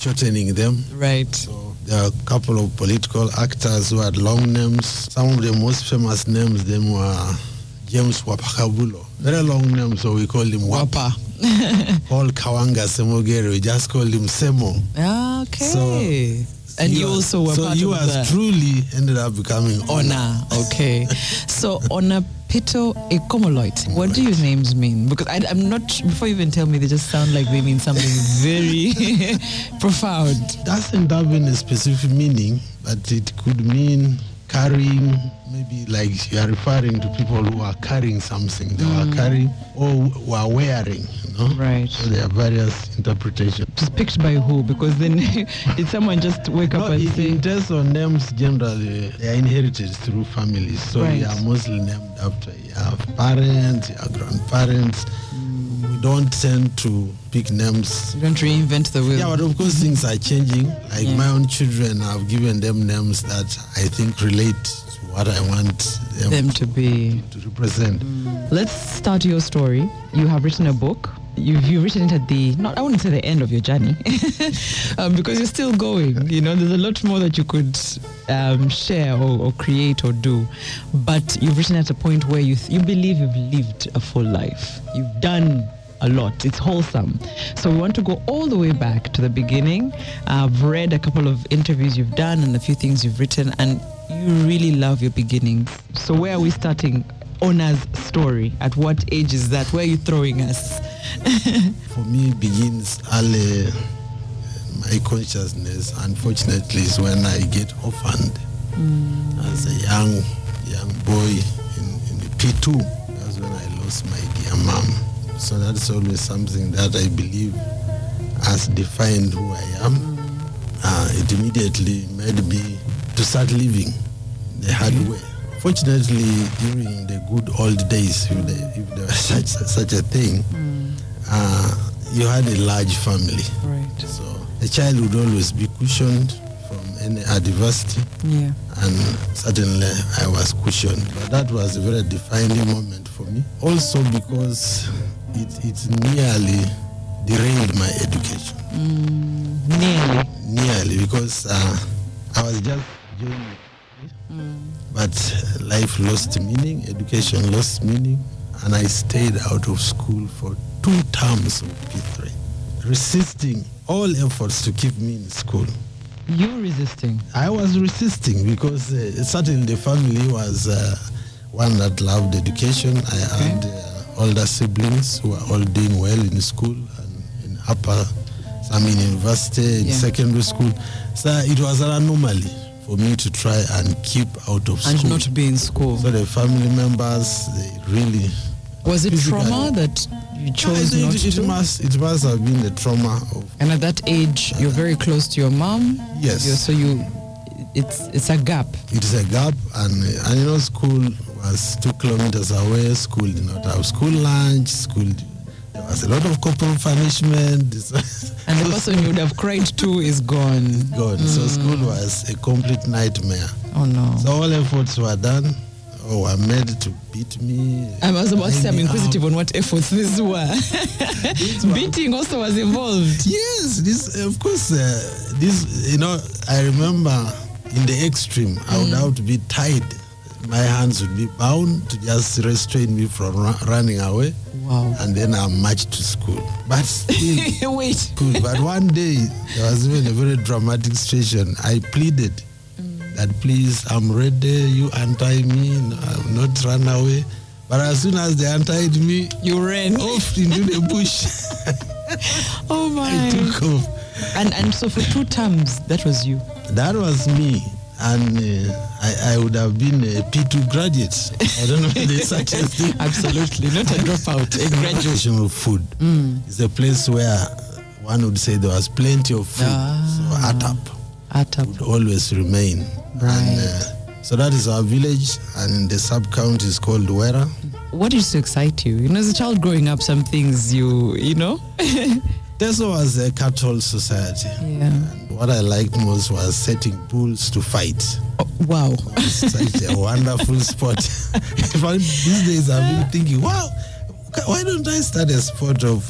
shortening them. Right. So there are a couple of political actors who had long names. Some of the most famous names them were James Wapakabulo. Very long name, so we called him Wapa. Paul Kawanga Semogere, we just called him Semo. Okay. So, and you also were part of that. Truly ended up becoming Ona. Okay. So Onapito'S, ekomoloit. What do your names mean? Because I'm not, before you even tell me, they just sound like they mean something very profound. Doesn't have any specific meaning, but it could mean carrying, maybe like you are referring to people who are carrying something. They were carrying or were wearing, you know? Right. So there are various interpretations. Just picked by who? Because then did someone just wake up and say? In terms of names, generally, they are inherited through families. So right. they are mostly named after your parents, your grandparents. We don't tend to pick names. You don't reinvent the wheel. Yeah, but of course things are changing. Like my own children, I've given them names that I think relate to what I want them to be. To represent. Let's start your story. You have written a book. You've written it at the, I wouldn't say the end of your journey, because you're still going. You know, there's a lot more that you could share or create or do. But you've written at a point where you believe you've lived a full life. You've done a lot. It's wholesome. So we want to go all the way back to the beginning. I've read a couple of interviews you've done and a few things you've written, and you really love your beginnings. So where are we starting? Ona's story. At what age is that? Where are you throwing us? For me, it begins early. My consciousness, unfortunately, is when I get orphaned as a young boy in the P2. That's when I lost my dear mom. So that's always something that I believe has defined who I am. It immediately made me to start living the hard way. Fortunately, during the good old days, if there was such a thing, you had a large family. Right. So a child would always be cushioned from any adversity. Yeah. And certainly I was cushioned. But that was a very defining moment for me. Also because it nearly derailed my education. Nearly, because I was just joining. But life lost meaning, education lost meaning, and I stayed out of school for 2 terms of P3, resisting all efforts to keep me in school. You resisting? I was resisting because certainly the family was one that loved education. I had older siblings who were all doing well in school and in some in university, in secondary school. So it was an anomaly for me to try and keep out of school. And not be in school. So the family members, they really... Was it trauma that you chose not to? It must have been the trauma of... And at that age, you're very close to your mom? Yes. So it's a gap. It's a gap, and you know, school was 2 kilometers away. School did not have school lunch. There was a lot of corporal punishment. And the person you would have cried to is gone. Gone. So school was a complete nightmare. Oh no. So all efforts were done. Were made to beat me. I was about to say, I'm inquisitive on what efforts these were. Beating also was involved. Yes, of course, you know, I remember in the extreme, I would have to be tied. My hands would be bound to just restrain me from running away. Wow. And then I marched to school. But still, wait. But one day, there was even a very dramatic situation. I pleaded that please, I'm ready, you untie me, I will not run away. But as soon as they untied me, you ran off into the bush. Oh my. I took off. And so for 2 terms, that was you? That was me. And I would have been a P2 graduate. I don't know if there's such a thing. Absolutely, not a dropout, a graduation. Of food. It's a place where one would say there was plenty of food. So ATAP would always remain. Right. And, so that is our village, and the sub-county is called Wera. What used to excite you? You know, as a child growing up, some things you know? Teso was a cattle society. Yeah. And what I liked most was setting bulls to fight. Oh, wow. It's such a wonderful sport. In fact, these days I've been thinking, wow, why don't I start a sport of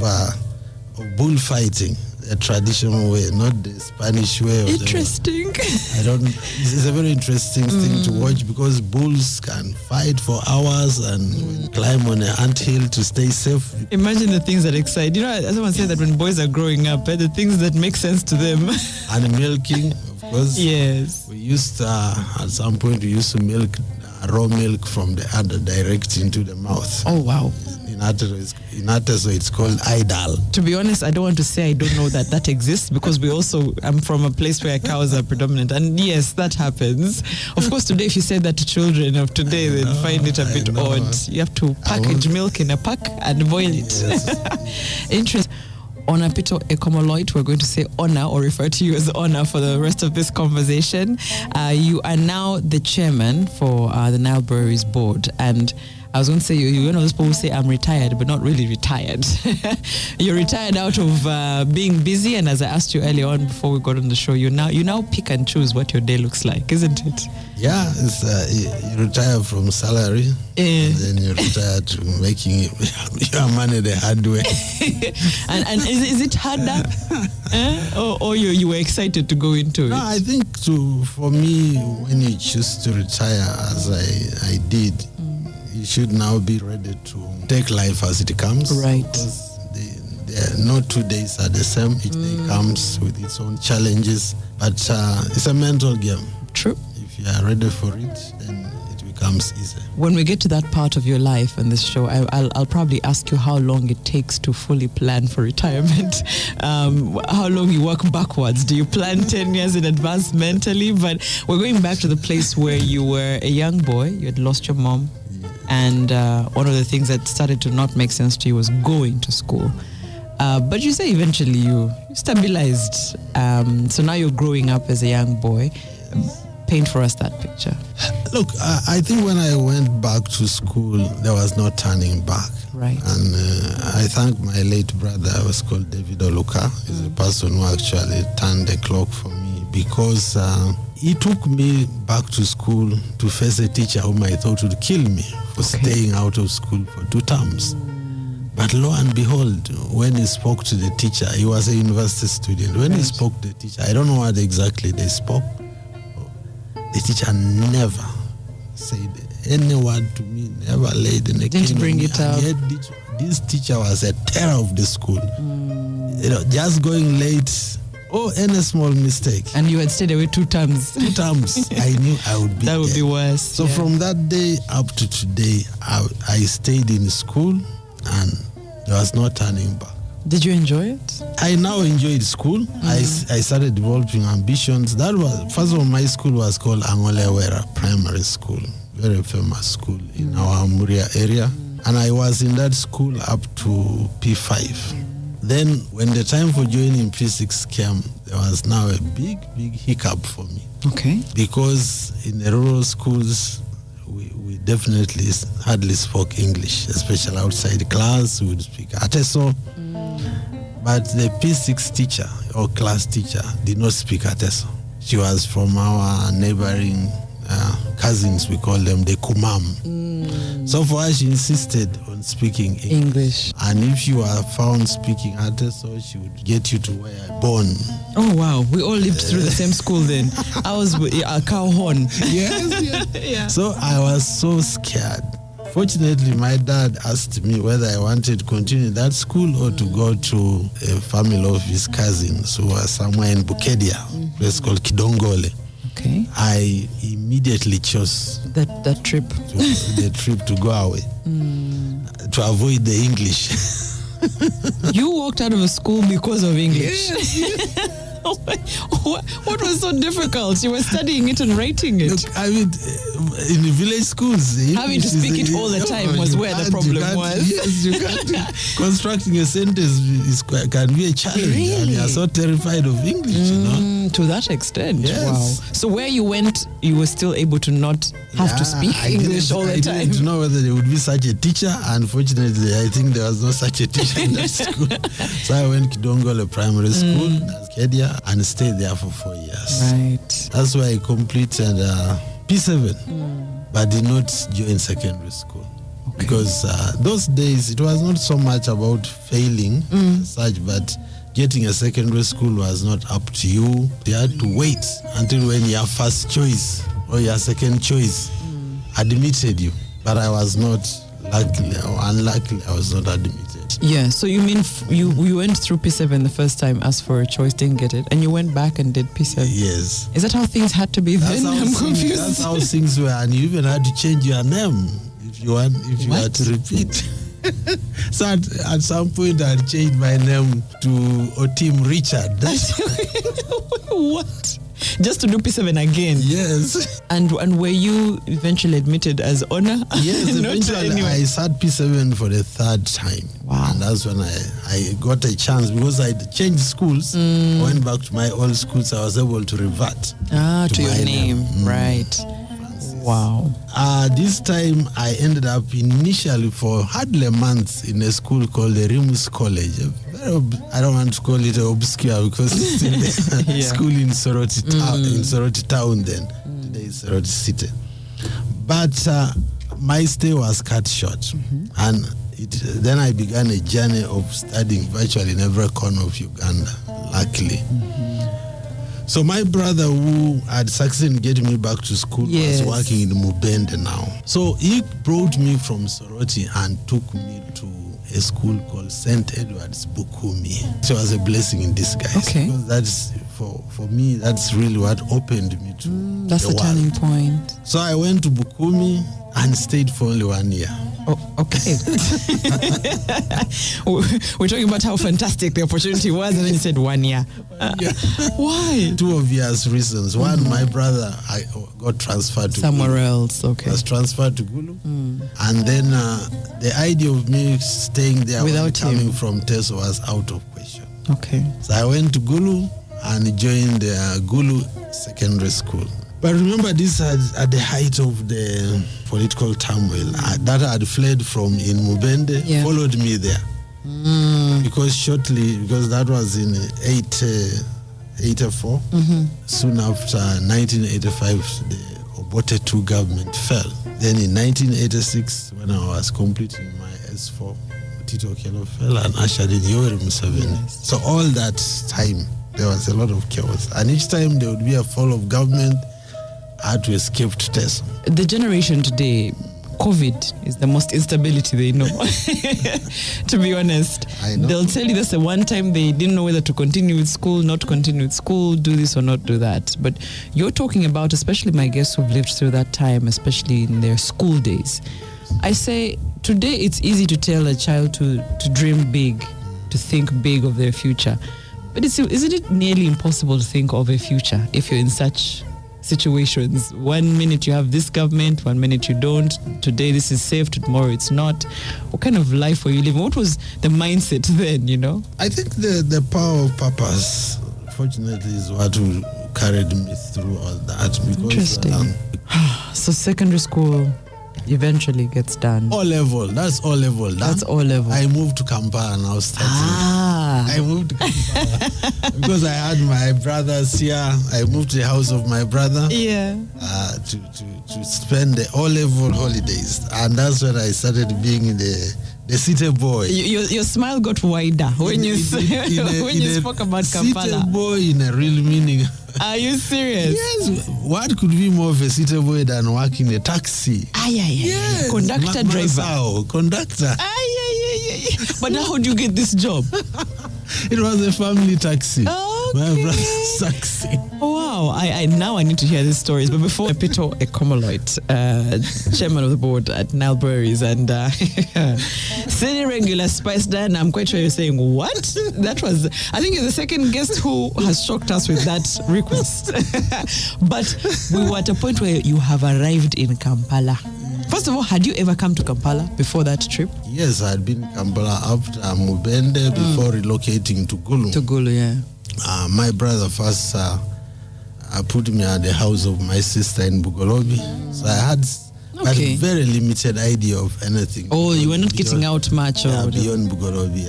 bullfighting? a traditional way, not the Spanish way. Or interesting. I don't. It's a very interesting thing to watch because bulls can fight for hours and climb on an anthill to stay safe. Imagine the things that excite. You know, someone said that when boys are growing up, the things that make sense to them. And milking, of course. Yes. We used at some point we used to milk raw milk from the udder direct into the mouth. Oh wow. In Ateso it's called idal. To be honest, I don't want to say I don't know that exists because I'm from a place where cows are predominant, and yes, that happens. Of course, today if you say that to children of today, they'd find it a bit odd. You have to package milk in a pack and boil it. Yes. Interesting. Onapito ekomoloit, we're going to say Ona or refer to you as Ona for the rest of this conversation. You are now the chairman for the Nile Breweries board, and I was going to say you're one of those people who say I'm retired, but not really retired. You're retired out of being busy, and as I asked you earlier on before we got on the show, you now pick and choose what your day looks like, isn't it? Yeah, it's, you retire from salary, and then you retire to making your money the hard way. and is it harder, or you were excited to go into it? No, I think for me, when you choose to retire, as I did, you should now be ready to take life as it comes. Right. Because no 2 days are the same. Each day comes with its own challenges, but it's a mental game. True. If you are ready for it, then it becomes easy. When we get to that part of your life in this show, I'll probably ask you how long it takes to fully plan for retirement. How long you work backwards. Do you plan 10 years in advance mentally? But we're going back to the place where you were a young boy. You had lost your mom. And one of the things that started to not make sense to you was going to school. But you say eventually you stabilized. So now you're growing up as a young boy. Paint for us that picture. Look, I think when I went back to school, there was no turning back. Right. And I thank my late brother, I was called David Oluka. He's the person who actually turned the clock for me, because he took me back to school to face a teacher whom I thought would kill me for staying out of school for 2 terms. But lo and behold, when he spoke to the teacher, he was a university student. When he spoke to the teacher, I don't know what exactly they spoke. The teacher never said any word to me, never laid in a Didn't bring it up. Yet this teacher was a terror of the school. You know, just going late, any small mistake. And you had stayed away 2 terms. 2 terms. I knew I would be That would there. be worse. So from that day up to today, I stayed in school and there was no turning back. Did you enjoy it? I now enjoyed school. I started developing ambitions. That was, first of all, my school was called Angolewera Primary School, very famous school in our Muria area. And I was in that school up to P5. Then when the time for joining P6 came, there was now a big hiccup for me. Okay. Because in the rural schools, we definitely hardly spoke English, especially outside class. We would speak Ateso. But the P6 teacher or class teacher did not speak Ateso. She was from our neighboring cousins, we call them the Kumam. So for her, she insisted on speaking English. And if you are found speaking Ateso, she would get you to where I born. Oh wow, we all lived through the same school then. I was a cow horn. Yes. Yeah. So I was so scared. Fortunately, my dad asked me whether I wanted to continue that school or to go to a family of his cousins who were somewhere in Bukedia, a place called Kidongole. Okay. I immediately chose that trip. the trip to go away to avoid the English. You walked out of a school because of English. Yes. What was so difficult? You were studying it and writing it. Look, I mean, in the village schools, having to speak it all the time was where the problem was. Yes, you can't. Constructing a sentence can be a challenge. Really? And you are so terrified of English, you know. To that extent. Yes. Wow. So where you went, you were still able to not have to speak English all the time. I didn't know whether there would be such a teacher. Unfortunately, I think there was no such a teacher in that school. So I went to Kidongole Primary School, Kedia, and stayed there for 4 years. Right. That's why I completed P7, but did not join secondary school. Because those days, it was not so much about failing as such, but getting a secondary school was not up to you. You had to wait until when your first choice or your second choice admitted you. But I was not, luckily or unluckily, I was not admitted. Yeah, so you mean you went through P7 the first time, asked for a choice, didn't get it, and you went back and did P7? Yes. Is that how things had to be then? I'm confused. That's how things were, and you even had to change your name if you had to repeat. So at some point I changed my name to Otim Richard. What? Just to do P7 again? Yes. And were you eventually admitted as honor? Yes, eventually I sat P7 for the third time. Wow. And that's when I got a chance, because I changed schools. I went back to my old schools. I was able to revert to your name. Right. Francis. Wow. This time I ended up initially for hardly a month in a school called the Remus College. I don't want to call it obscure because it's still a school in Soroti Town then. Today is Soroti City. But my stay was cut short. And then I began a journey of studying virtually in every corner of Uganda, luckily. So my brother, who had succeeded in getting me back to school, was working in Mubende now. So he brought me from Soroti and took me to a school called St. Edward's Bukumi. So it was a blessing in disguise. Okay. Because that's, for me, that's really what opened me to that's the turning point. So I went to Bukumi and stayed for only 1 year. Oh, okay. We're talking about how fantastic the opportunity was, and then you said 1 year. Why? Two obvious reasons. One, my brother got transferred to somewhere Gulu. else. Okay. Was transferred to Gulu. And then the idea of me staying there without coming from Teso was out of question. Okay. So I went to Gulu and joined the Gulu Secondary School. But remember, this at the height of the political turmoil that I had fled from in Mubende, followed me there. Because that was in 84. Soon after 1985, the Obote II government fell. Then in 1986, when I was completing my S4, Tito Okello fell and ushered in Yoweri Museveni. So all that time, there was a lot of chaos. And each time there would be a fall of government, I had to escape to Teso. The generation today, COVID is the most instability they know. To be honest, I know. They'll tell you that's the one time they didn't know whether to continue with school, not continue with school, do this or not do that. But you're talking about, especially my guests who've lived through that time, especially in their school days. I say today it's easy to tell a child to dream big, to think big of their future. But isn't it nearly impossible to think of a future if you're in such situations? 1 minute you have this government, 1 minute you don't. Today this is safe, tomorrow it's not. What kind of life were you living? What was the mindset then, I think the power of purpose, fortunately, is what carried me through all that. Because, interesting. So secondary school eventually gets done. O level, that's O level. That's O level. I moved to Kampala now starting. I moved to Kampala because I had my brothers here. I moved to the house of my brother. Yeah. To spend the O level holidays, and that's when I started being the city boy. Your smile got wider when you spoke about Kampala. City boy in a real meaning. Are you serious? Yes. What could be more of a city boy than working a taxi? Yes. Conductor, driver. Conductor. But how do you get this job? It was a family taxi. Okay. My brother's taxi. Wow. I now I need to hear these stories. But before, Onapito Ekomoloit, chairman of the board at Nile Breweries, and city regular Spice Dan, I'm quite sure you're saying, what? That was, I think you're the second guest who has shocked us with that request. But we were at a point where you have arrived in Kampala. First of all, had you ever come to Kampala before that trip? Yes, I had been in Kampala after Mubende before relocating to Gulu. To Gulu, yeah. My brother first put me at the house of my sister in Bugolobi. So I had a very limited idea of anything. Oh, you were not getting out much? Beyond Bugolobi,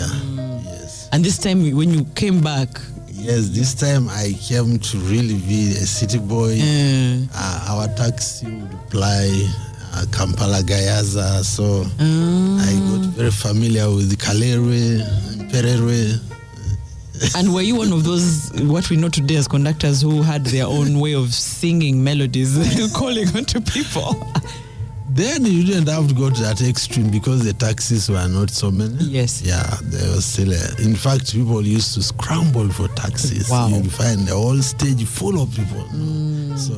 Yes. And this time when you came back? Yes, this time I came to really be a city boy. Our taxi would ply Kampala Gayaza, so I got very familiar with Kalerwe, Pererwe, And were you one of those, what we know today as conductors, who had their own way of singing melodies, calling onto people? Then you didn't have to go to that extreme because the taxis were not so many. Yes. Yeah, there was still in fact, people used to scramble for taxis. Wow. You'd find the whole stage full of people. So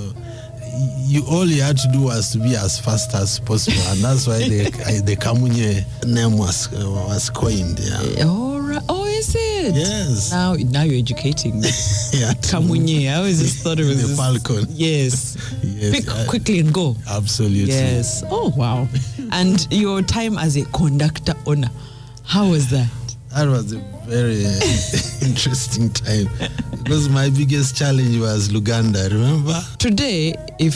all you had to do was to be as fast as possible, and that's why the Kamunye name was coined. Yeah. All right. Oh, is it? Yes. Now you're educating me. Yeah. Kamunye. I always just thought it was the Falcon. Yes. Yes. Pick quickly and go. Absolutely. Yes. Oh, wow. And your time as a conductor owner, how was that? That was a very interesting time because my biggest challenge was Luganda, remember? Today, if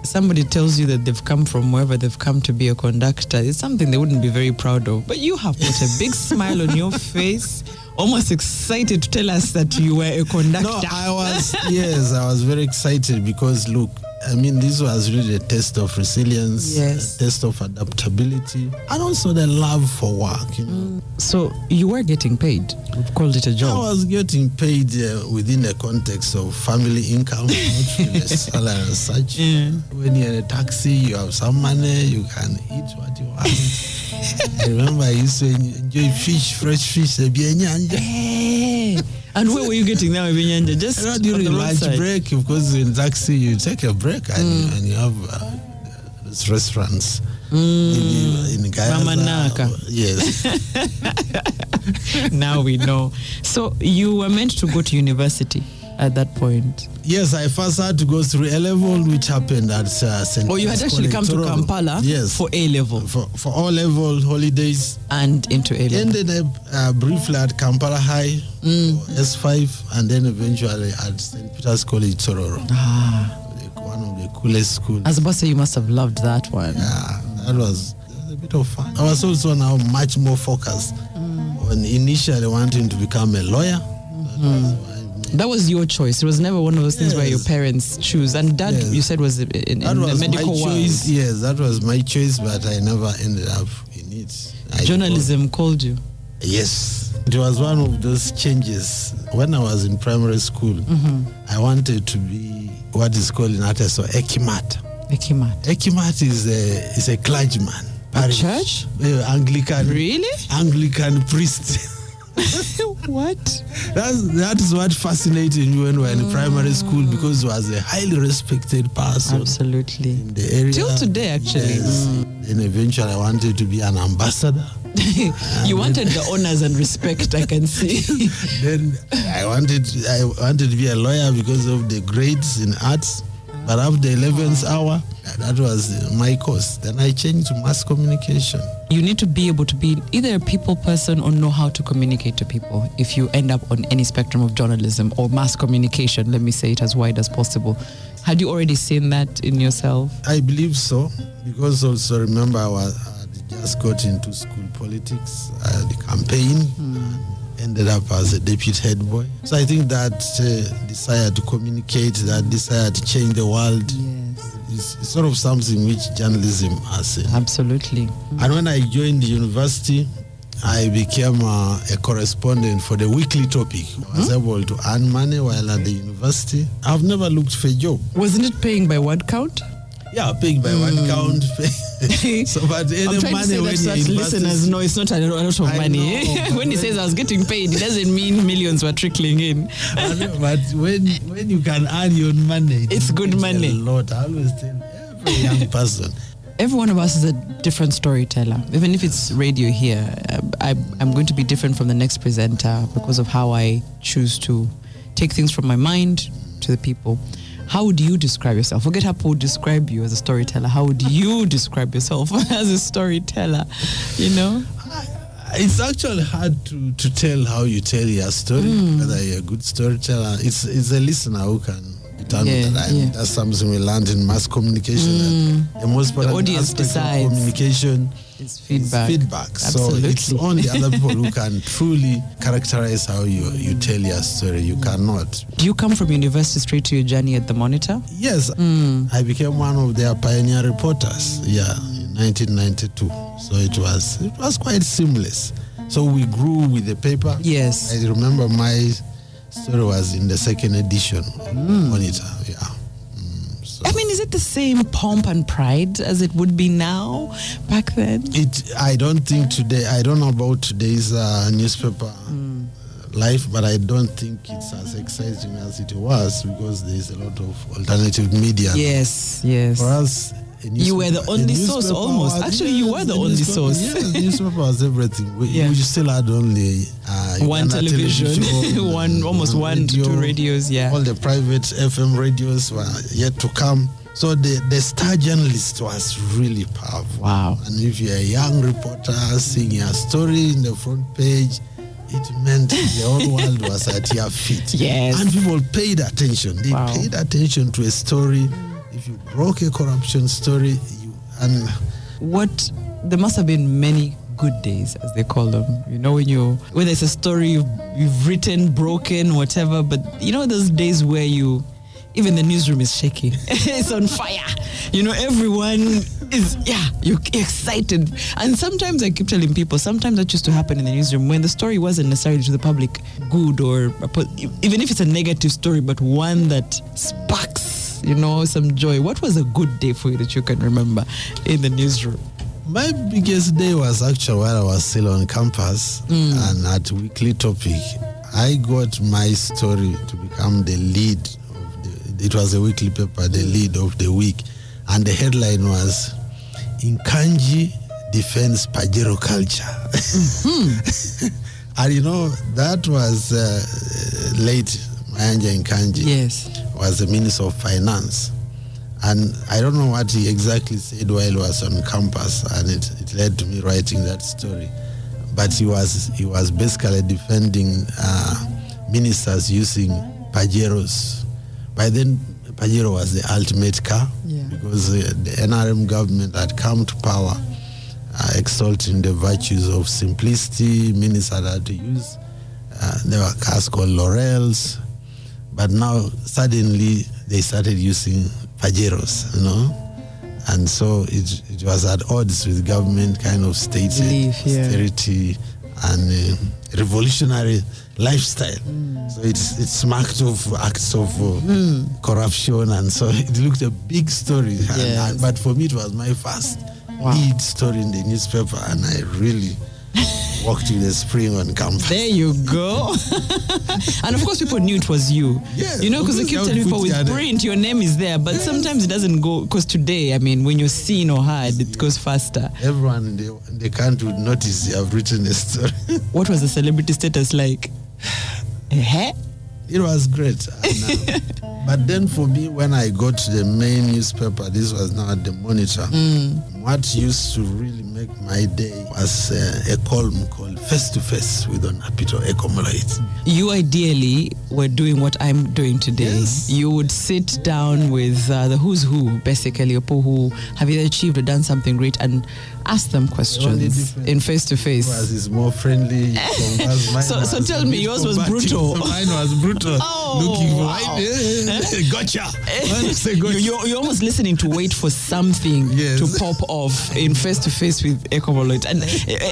somebody tells you that they've come from wherever they've come to be a conductor, it's something they wouldn't be very proud of. But you have put a big smile on your face, almost excited to tell us that you were a conductor. No, I was very excited because, look, I mean, this was really a test of resilience, yes, a test of adaptability, and also the love for work, you know. So you were getting paid? We've called it a job. I was getting paid within the context of family income, not really a salary as such. Yeah. When you're in a taxi, you have some money, you can eat what you want. I remember I used to enjoy fish, fresh fish, Hey. And where were you getting that? Just during lunch break, of course, in taxi, you take a break and you have those restaurants. In Gaza. Yes. Now we know. So you were meant to go to university at that point? Yes, I first had to go through A-level, which happened at St. Oh, you had actually come to Kampala, yes, for A-level? For O-level holidays. And into A-level. Ended up briefly at Kampala High, S5, and then eventually at St. Peter's College, Tororo. One of the coolest schools. As a boss, you must have loved that one. Yeah, that was a bit of fun. I was also now much more focused on initially wanting to become a lawyer. That was your choice. It was never one of those things where your parents choose. And Dad, you said, was in the medical world. Yes, that was my choice, but I never ended up in it. Journalism called you? Yes. It was one of those changes. When I was in primary school, I wanted to be what is called in Ateso ekimat. Ekimat. Ekimat is a clergyman. Parish. Church? Anglican. Really? Anglican priest. What? That is what fascinated me when we were in primary school, because he was a highly respected person. Absolutely. In the area. Till today, actually. Yes. Then eventually I wanted to be an ambassador. You wanted the honors and respect, I can see. Then I wanted to be a lawyer because of the grades in arts. But after the 11th hour, that was my course. Then I changed to mass communication. You need to be able to be either a people person or know how to communicate to people if you end up on any spectrum of journalism or mass communication. Let me say it as wide as possible. Had you already seen that in yourself? I believe so, because also remember I just got into school politics, the campaign, and ended up as a deputy head boy. So I think that desire to communicate, that desire to change the world, is sort of something which journalism has. Absolutely. And when I joined the university, I became a correspondent for the weekly topic. I was able to earn money while at the university. I've never looked for a job. Wasn't it paying by word count? Yeah, paying by one count. So, but any money when you listeners know it's not a lot of money. Know, when he says I was getting paid, it doesn't mean millions were trickling in. But when you can earn your own money, it's good money. A lot. I always tell every young person. Every one of us is a different storyteller. Even if it's radio here, I'm going to be different from the next presenter because of how I choose to take things from my mind to the people. How would you describe yourself? Forget how people would describe you as a storyteller. How would you describe yourself as a storyteller? You know? It's actually hard to tell how you tell your story, whether you're a good storyteller. It's a listener who can determine that. That's something we learned in mass communication. The most important aspect of communication is feedback. So it's only other people who can truly characterize how you tell your story. You cannot. Do you come from university straight to your journey at the Monitor? Yes. I became one of their pioneer reporters, in 1992. So it was quite seamless. So we grew with the paper. Yes. I remember my story was in the second edition of Monitor. Yeah. I mean, is it the same pomp and pride as it would be now back then? I don't think today, I don't know about today's newspaper life, but I don't think it's as exciting as it was because there's a lot of alternative media. Yes, yes. For us, you were the only source almost. Actually, you were the only source. Yes, the newspaper was everything. We still had only one television, almost one radio, to two radios, All the private FM radios were yet to come. So the star journalist was really powerful. Wow. And if you're a young reporter seeing your story in the front page, it meant the whole world was at your feet. Yes. And people paid attention. They paid attention to a story. If you broke a corruption story, there must have been many good days, as they call them. You know, when there's a story you've written, broken, whatever, but you know those days where even the newsroom is shaking. It's on fire. You know, everyone is, you're excited. And sometimes I keep telling people, sometimes that used to happen in the newsroom when the story wasn't necessarily to the public good or even if it's a negative story, but one that sparks, some joy. What was a good day for you that you can remember in the newsroom? My biggest day was actually while I was still on campus and at Weekly Topic. I got my story to become the lead. It was a weekly paper, the lead of the week. And the headline was, Nkanji defends Pajero culture. And that was late Mayanja Nkanji was the Minister of Finance. And I don't know what he exactly said while he was on campus, and it led to me writing that story. But he was basically defending ministers using Pajeros. By then, Pajero was the ultimate car because the NRM government had come to power, exalting the virtues of simplicity. Ministers had to use. There were cars called Laurels, but now suddenly they started using Pajeros, and so it was at odds with government kind of state austerity and revolutionary lifestyle. So it smacked of acts of corruption, and so it looked a big story. But for me, it was my first lead story in the newspaper, and I really walked with the spring on campus. There you go. And of course, people knew it was you. Yes, because they keep telling people with print, your name is there, but sometimes it doesn't go. Because today, when you're seen or heard, it goes faster. Everyone in the country would notice you have written a story. What was the celebrity status like? It was great. But then for me, when I got to the main newspaper, this was now at the Monitor, what used to really make my day was a column called Face to Face with Onapito'S ekomoloit. You ideally were doing what I'm doing today. Yes. You would sit down with the who's who, basically, people who have either achieved or done something great, and ask them questions in face to face. Yours is more friendly. So tell me, yours was brutal. Mine was brutal. Looking for gotcha. You're almost listening to wait for something to pop off in face to face with ekomoloit. And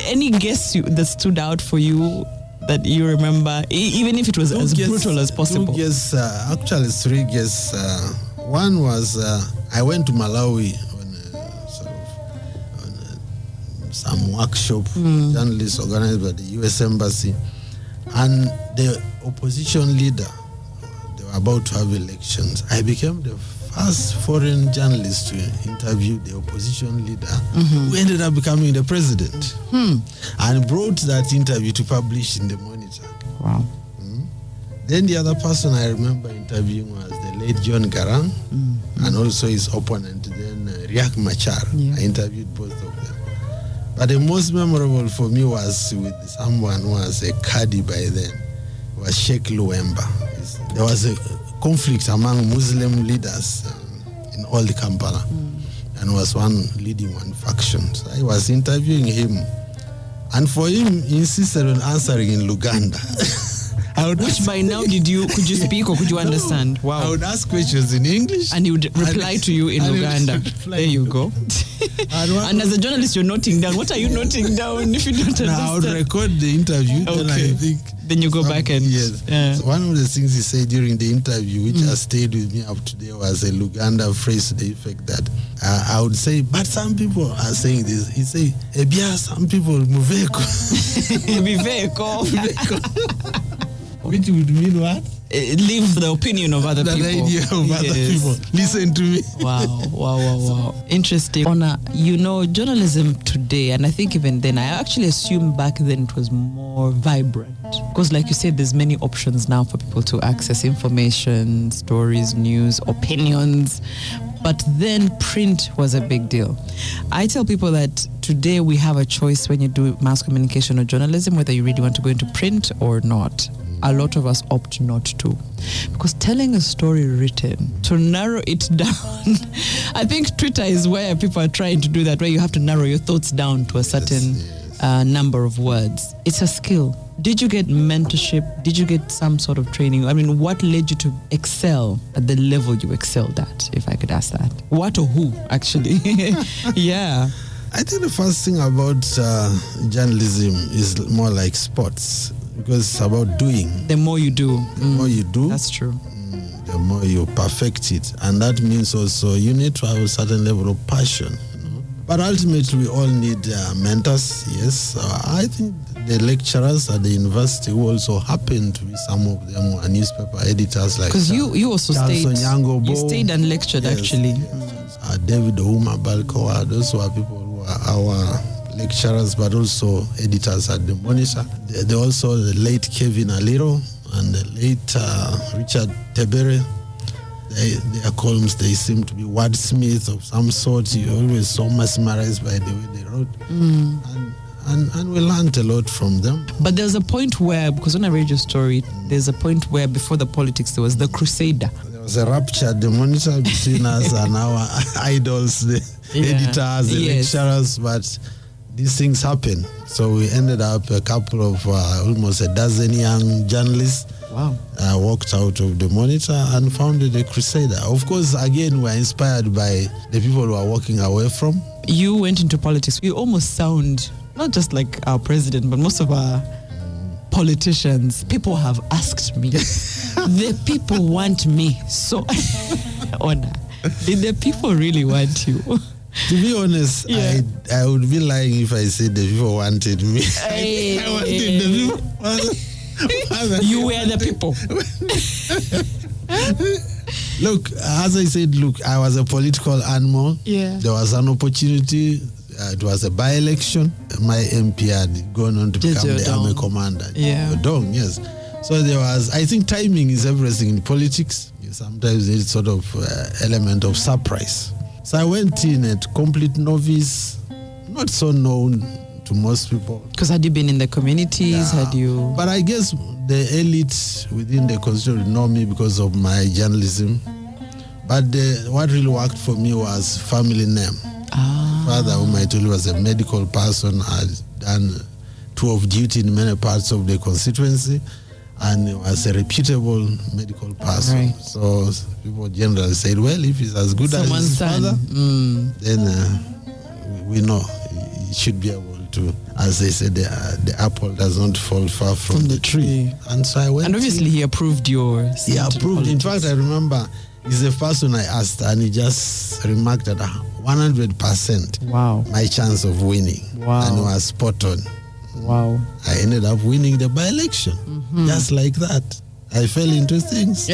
any guests that stood out for you that you remember, even if it was as brutal as possible? 2 guests, actually 3 guests. One was I went to Malawi some workshop, journalists organized by the U.S. Embassy, and the opposition leader, they were about to have elections. I became the first foreign journalist to interview the opposition leader, who ended up becoming the president, and brought that interview to publish in the Monitor. Wow. Then the other person I remember interviewing was the late John Garang, and also his opponent, then Riek Machar. I interviewed both of them. But the most memorable for me was with someone who was a Kadi by then. It was Sheikh Luemba. There was a conflict among Muslim leaders in all the Kampala, and was one leading one faction. So I was interviewing him, and for him, he insisted on answering in Luganda. Which by now could you speak or could you understand? Wow. I would ask questions in English, and he would reply to you in Luganda. There you go. And as a journalist, you're noting down. What are you noting down if you don't understand? I would record the interview, then I think... Then you go back and... Yes. Yeah. So one of the things he said during the interview, which has stayed with me up today, was a Luganda phrase to the effect that I would say, but some people are saying this. He say, Ebia, some people muveko. Muveko. Which would mean what? Leave the opinion of other people. The idea of other people. Listen to me. Wow. Interesting. Ona, journalism today, and I think even then, I actually assumed back then it was more vibrant. Because like you said, there's many options now for people to access information, stories, news, opinions. But then print was a big deal. I tell people that today we have a choice when you do mass communication or journalism, whether you really want to go into print or not. A lot of us opt not to. Because telling a story written, to narrow it down, I think Twitter is where people are trying to do that, where you have to narrow your thoughts down to a certain number of words. It's a skill. Did you get mentorship? Did you get some sort of training? I mean, what led you to excel at the level you excelled at, if I could ask that? What or who, actually? Yeah. I think the first thing about journalism is more like sports. Because it's about doing. The more you do. The more you do. That's true. The more you perfect it. And that means also you need to have a certain level of passion. But ultimately, we all need mentors, yes. I think the lecturers at the university who also happen to be some of them are newspaper editors like... Because you also stayed and lectured, yes, actually. Yes. David Ouma Balkoa, those were people who are our lecturers, but also editors at the Monitor. They also the late Kevin Aliro and the late Richard Tebere. Their columns, they seem to be wordsmiths of some sort. You're always so mesmerized by the way they wrote. And we learned a lot from them. But there's a point where, because when I read your story, there's a point where before the politics, there was the Crusader. There was a rupture at the Monitor between us and our idols, the editors, the lecturers, but these things happen. So we ended up a couple of almost a dozen young journalists. Wow. Walked out of the Monitor and founded a Crusader. Of course, again, we're inspired by the people who are walking away from. You went into politics. You almost sound not just like our president, but most of our politicians. People have asked me. The people want me. So, Ona, did the people really want you? To be honest, I would be lying if I said the people wanted me. Hey. I wanted the people. You were the people. Look, as I said, I was a political animal. Yeah. There was an opportunity. It was a by-election. My MP had gone on to become the army commander. Yeah. Dong, yes. So there was, I think timing is everything in politics. You sometimes need sort of element of surprise. So I went in a complete novice, not so known to most people. Because had you been in the communities? Yeah. Had you? But I guess the elite within the constituency know me because of my journalism. But what really worked for me was family name. Father, whom I told you was a medical person, had done tour of duty in many parts of the constituency, and was a reputable medical person. Right. So people generally said, well, if he's as good as his father, then we know he should be able to, as they said, the apple does not fall far from the tree. And so I went. And obviously he approved yours. He approved. In fact, I remember he's the first one I asked, and he just remarked that 100%. Wow. My chance of winning. Wow. And was spot on. Wow. I ended up winning the by-election. Just like that. I fell into things.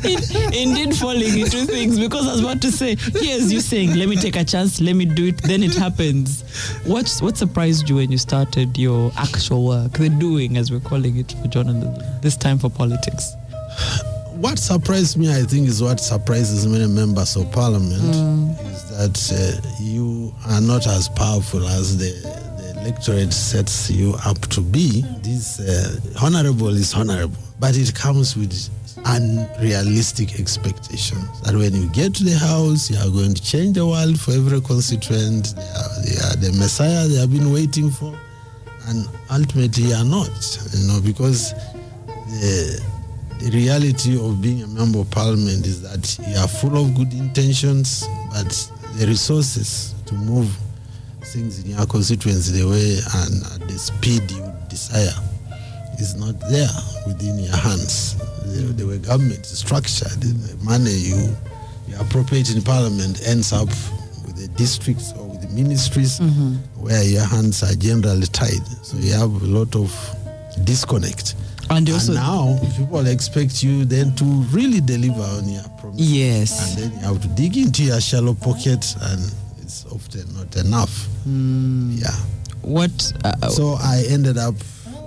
Indeed, falling into things, because I was about to say, here's you saying, let me take a chance, let me do it, then it happens. What surprised you when you started your actual work, the doing, as we're calling it for journalism, this time for politics? What surprised me, I think, is what surprises many members of parliament, is that you are not as powerful as the electorate sets you up to be. This honorable is honorable, but it comes with unrealistic expectations that when you get to the house, you are going to change the world for every constituent. They are the messiah they have been waiting for, and ultimately you are not, because the reality of being a member of parliament is that you are full of good intentions, but the resources to move things in your constituency the way and at the speed you desire is not there within your hands. The way government is structured, the money you appropriate in parliament ends up with the districts or with the ministries where your hands are generally tied. So you have a lot of disconnect. And now people expect you then to really deliver on your promises. Yes. And then you have to dig into your shallow pocket, and it's often not enough. Yeah. So I ended up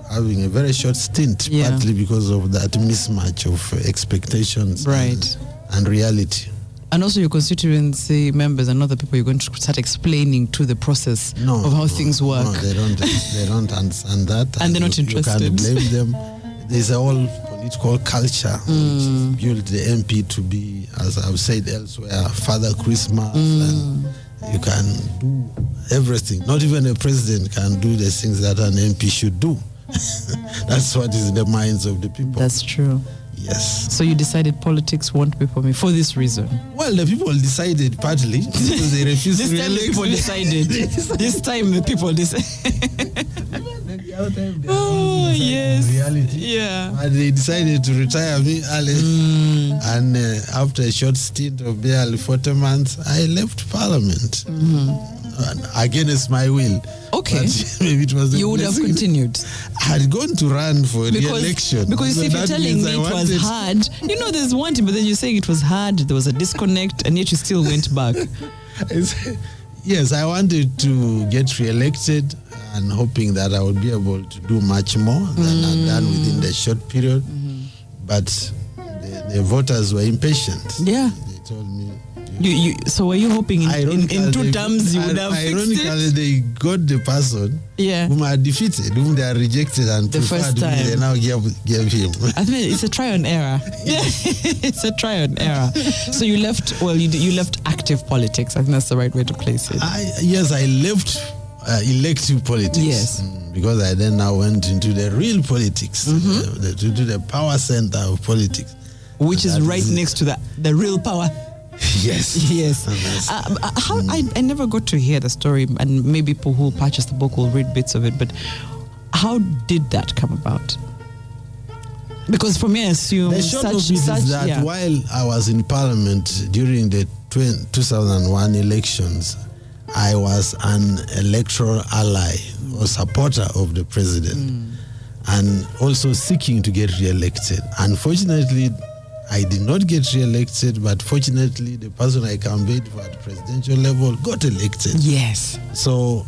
having a very short stint, partly because of that mismatch of expectations and reality. And also your constituency members and other people, you're going to start explaining to the process of how things work. No, they don't understand that. And they're not interested. You can't blame them. There's a whole political culture which built the MP to be, as I've said elsewhere, Father Christmas, and you can do everything. Not even a president can do the things that an MP should do. That's what is in the minds of the people. That's true. Yes. So you decided politics won't be for me for this reason? Well, the people decided partly because they refused to re-elect. This time the people decided. This time the people decided. Oh, yes. Reality. Yeah. And they decided to retire me early. And after a short stint of barely 40 months, I left Parliament. Against my will. Okay. But maybe it was you would have continued. I had gone to run for re-election. Because so if you're telling me it was hard, there's one thing, but then you're saying it was hard, there was a disconnect, and yet you still went back. Yes, I wanted to get re-elected and hoping that I would be able to do much more than I'd done within the short period. But the voters were impatient. Yeah. They told me. So were you hoping in 2 terms you would have fixed it? Ironically, they got the person whom I defeated, whom they are rejected and the first time. They now gave him. I think it's a try and error. It's a try and error. So you left. Well, you left active politics. I think that's the right way to place it. Yes, I left elective politics. Yes. Because I then now went into the real politics, to the power center of politics, which is right next to the real power. Yes. Yes. I never got to hear the story, and maybe people who purchased the book will read bits of it, but how did that come about? Because for me, I assume the short of it is that while I was in Parliament during the 2001 elections, I was an electoral ally or supporter of the president, and also seeking to get re-elected. Unfortunately, I did not get re-elected, but fortunately, the person I campaigned for at the presidential level got elected. Yes. So,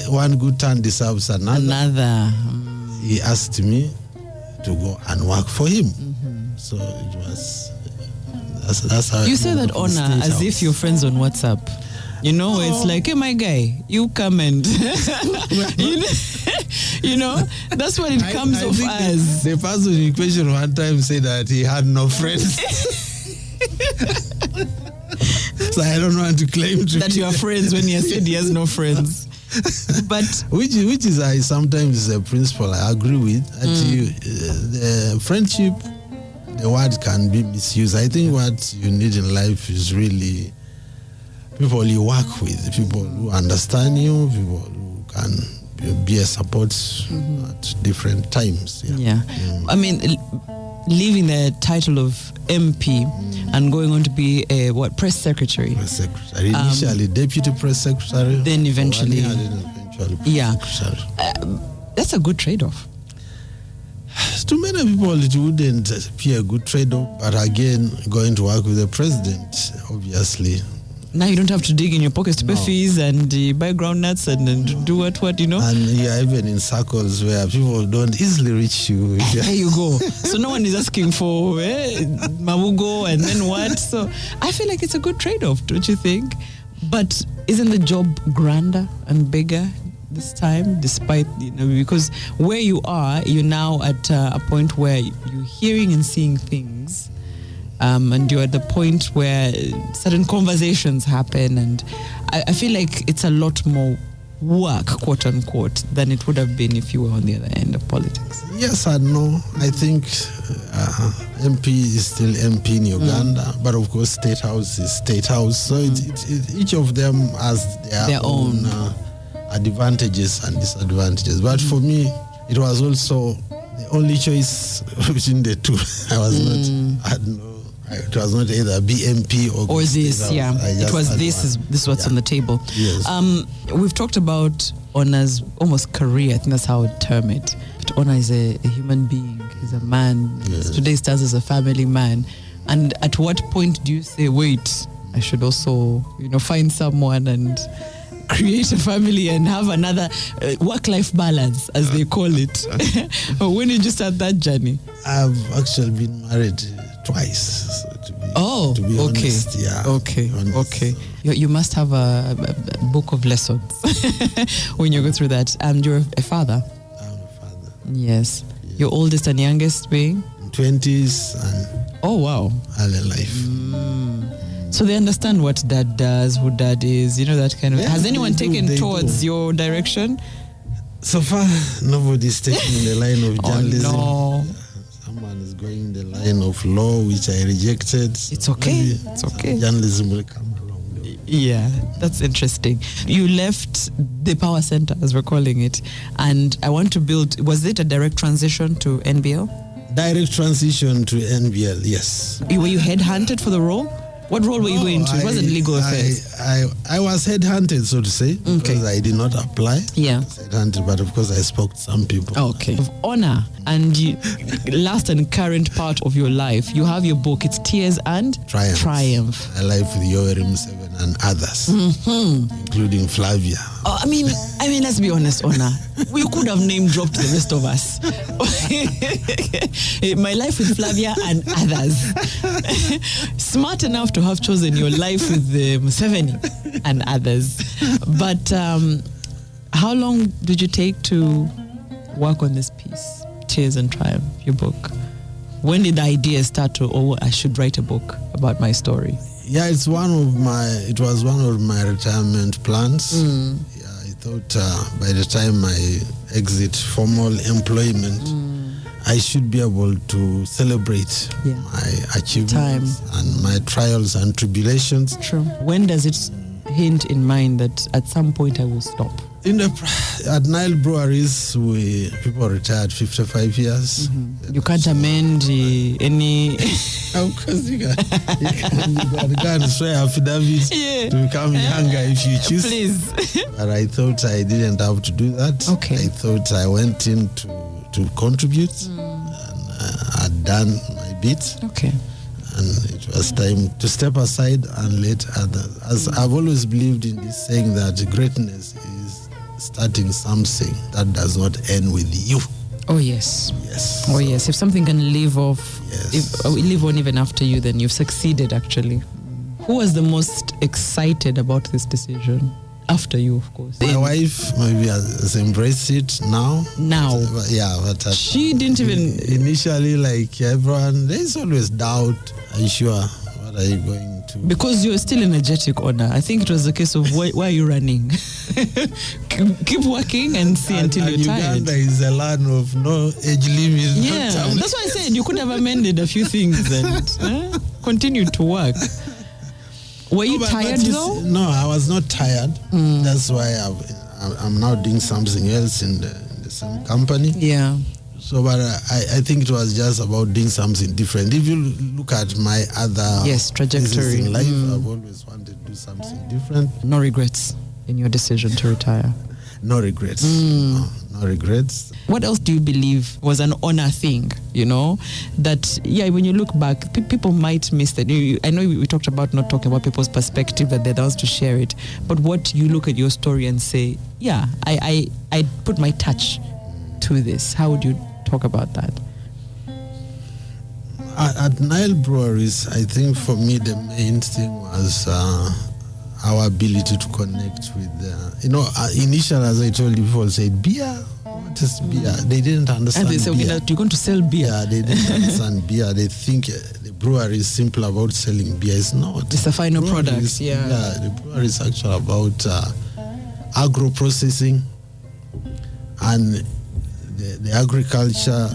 one good turn deserves another. He asked me to go and work for him. So it was. That's how. You say that honor as if you're friends on WhatsApp. It's like, hey, my guy, you come and that's what it comes off as. The person in question one time said that he had no friends. So I don't want to claim that you are friends when he has said he has no friends. But which is sometimes is a principle I agree with. The friendship, the word can be misused. I think what you need in life is really people you work with, people who understand you, people who can be a support at different times. Yeah. I mean, leaving the title of MP and going on to be a press secretary. Press secretary. Initially deputy press secretary. Then eventually. Press secretary. That's a good trade-off. To many people, it wouldn't be a good trade-off. But again, going to work with the president, obviously. Now you don't have to dig in your pockets to pay fees and buy groundnuts and do what. And you're even in circles where people don't easily reach you. There you go. So no one is asking for mabugo and then what. So I feel like it's a good trade-off, don't you think? But isn't the job grander and bigger this time, despite, because where you are, you're now at a point where you're hearing and seeing things. And you're at the point where certain conversations happen, and I feel like it's a lot more work, quote unquote, than it would have been if you were on the other end of politics? Yes and no. I think MP is still MP in Uganda, but of course State House is State House. So each of them has their own advantages and disadvantages. But for me, it was also the only choice between the two. It was not either BMP or this. Yeah, it was this. This is what's on the table. Yes. We've talked about Ona's almost career. I think that's how I would term it. But Ona is a human being. He's a man. Yes. Today he stands as a family man. And at what point do you say, wait, I should also, find someone and create a family and have another work-life balance, as they call it? When did you start that journey? I've actually been married twice. So to be honest, yeah. Okay. You must have a book of lessons when you go through that. You're a father. I'm a father. Yes. Your oldest and youngest being? 20s and oh wow, early life. So they understand what dad does, who dad is, that kind of. Yeah, has anyone taken towards do. your direction? So far, nobody's taking the line of journalism. Oh, no. Someone is going the line of law, which I rejected. It's okay. It's okay. Journalism will come along. Yeah, that's interesting. You left the power center, as we're calling it, and I want to build. Was it a direct transition to NBL? Direct transition to NBL, yes. Were you headhunted for the role? What role were you going to? It wasn't legal affairs. I was headhunted, so to say, because I did not apply. Yeah. I was headhunted, but of course I spoke to some people. Okay. Of honor and last and current part of your life, you have your book. It's Tears and Triumph. My life with Yoweri Museveni and others, including Flavia. Oh, I mean, let's be honest, Ona. We could have name dropped the rest of us. My life with Flavia and others. Smart enough to have chosen your life with Museveni and others. But how long did you take to work on this piece, Tears and Triumph, your book? When did the idea start to, I should write a book about my story? Yeah, it was one of my retirement plans. Yeah, I thought by the time I exit formal employment, I should be able to celebrate my achievements and my trials and tribulations. True. When does it hint in mind that at some point I will stop? At Nile Breweries, people retire at 55 years. You can't amend any... Of course you can go and swear affidavit to become younger if you choose. Please. But I thought I didn't have to do that. Okay. I thought I went in to contribute and had done my bit. Okay. And it was time to step aside and let others. As I've always believed in this saying that greatness is starting something that does not end with you. Oh yes. Yes. Oh yes. If something can live off, live on even after you, then you've succeeded actually. Who was the most excited about this decision? After you, of course. My wife maybe has embraced it now. But she didn't even initially, like everyone, there's always doubt. Are you sure? What are you going to? Because you're still energetic, Ona. I think it was a case of why are you running? Keep working and see until you're tired. Uganda is a land of no age limit. Yeah, that's why I said you could have amended a few things and continued to work. Were you tired though? No, I was not tired. That's why I'm now doing something else in the same company. Yeah. So, but I think it was just about doing something different. If you look at my other trajectory in life, I've always wanted to do something different. No regrets in your decision to retire? No regrets. No regrets. What else do you believe was an honor thing, that, when you look back, people might miss that. I know we talked about not talking about people's perspective, that they're the ones to share it. But what you look at your story and say, I put my touch to this. How would you talk about that? At Nile Breweries, I think for me the main thing was our ability to connect with, initially, as I told you before, said, beer? What is beer? They didn't understand beer. And they said, you're going to sell beer. Yeah, they didn't understand beer. They think the brewery is simple about selling beer. It's not. It's a final product. The brewery is actually about agro-processing and the agriculture.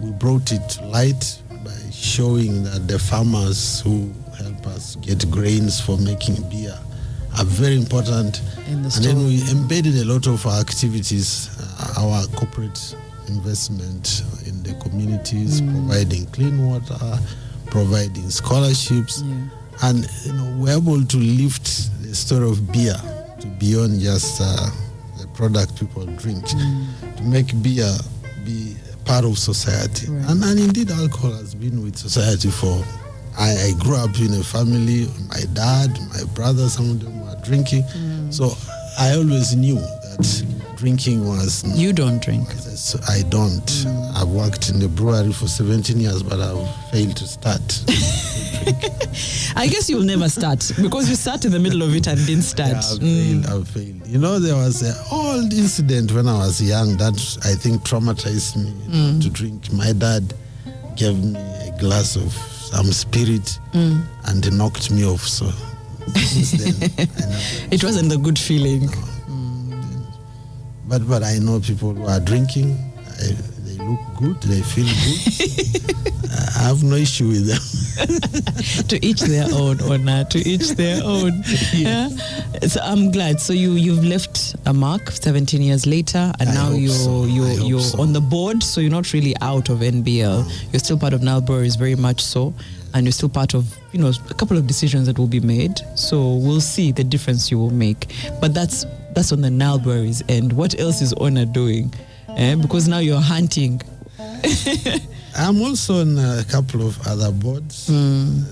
We brought it to light by showing that the farmers who help us get grains for making beer are very important. In the and story. then we embedded a lot of our activities, our corporate investment in the communities, providing clean water, providing scholarships, and we're able to lift the story of beer to beyond just the product people drink, to make beer be part of society. Right. And indeed, alcohol has been with society for. I grew up in a family. My dad, my brother, some of them were drinking. So I always knew that drinking was. You don't drink. I don't. I've worked in the brewery for 17 years, but I've failed to start. I guess you'll never start because you sat in the middle of it and didn't start. I've failed. There was an old incident when I was young that I think traumatized me to drink. My dad gave me a glass of some spirit and knocked me off. So since then, it wasn't a good feeling. But I know people who are drinking. They look good. They feel good. I have no issue with them. To each their own, Ona. To each their own. Yeah. So I'm glad. So you've left a mark 17 years later, and now you're on the board. So you're not really out of NBL. You're still part of Nile Breweries, very much so, and you're still part of a couple of decisions that will be made. So we'll see the difference you will make. But that's on the Nile Breweries end. What else is Ona doing? Because now you're hunting. I'm also on a couple of other boards. I'm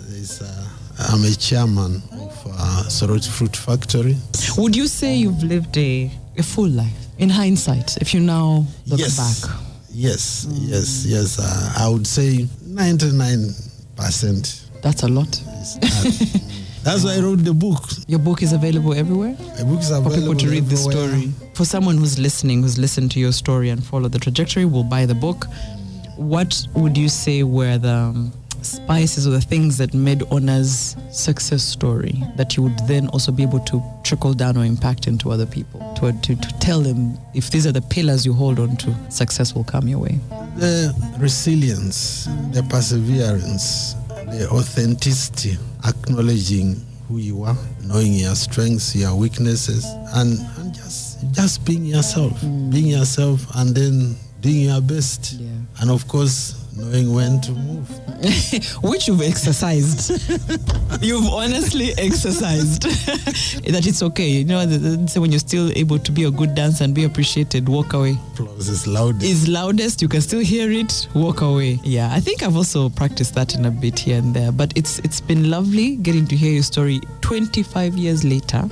a chairman of Sorority Fruit Factory. Would you say you've lived a full life in hindsight, if you now look back? Yes. I would say 99%. That's a lot. That's why I wrote the book. Your book is available everywhere? The book is available for people to read everywhere. the story. For someone who's listened to your story and follow the trajectory, will buy the book. What would you say were the spices or the things that made Ona's success story that you would then also be able to trickle down or impact into other people? To tell them, if these are the pillars you hold on to, success will come your way. The resilience, the perseverance, the authenticity, acknowledging who you are, knowing your strengths, your weaknesses, and just being yourself. Being yourself and then doing your best. Yeah. And of course, knowing when to move. Which you've exercised. You've honestly exercised. That it's okay. Say when you're still able to be a good dancer and be appreciated, walk away. Applause is loudest. Is loudest. You can still hear it. Walk away. Yeah, I think I've also practiced that in a bit here and there. But it's been lovely getting to hear your story 25 years later.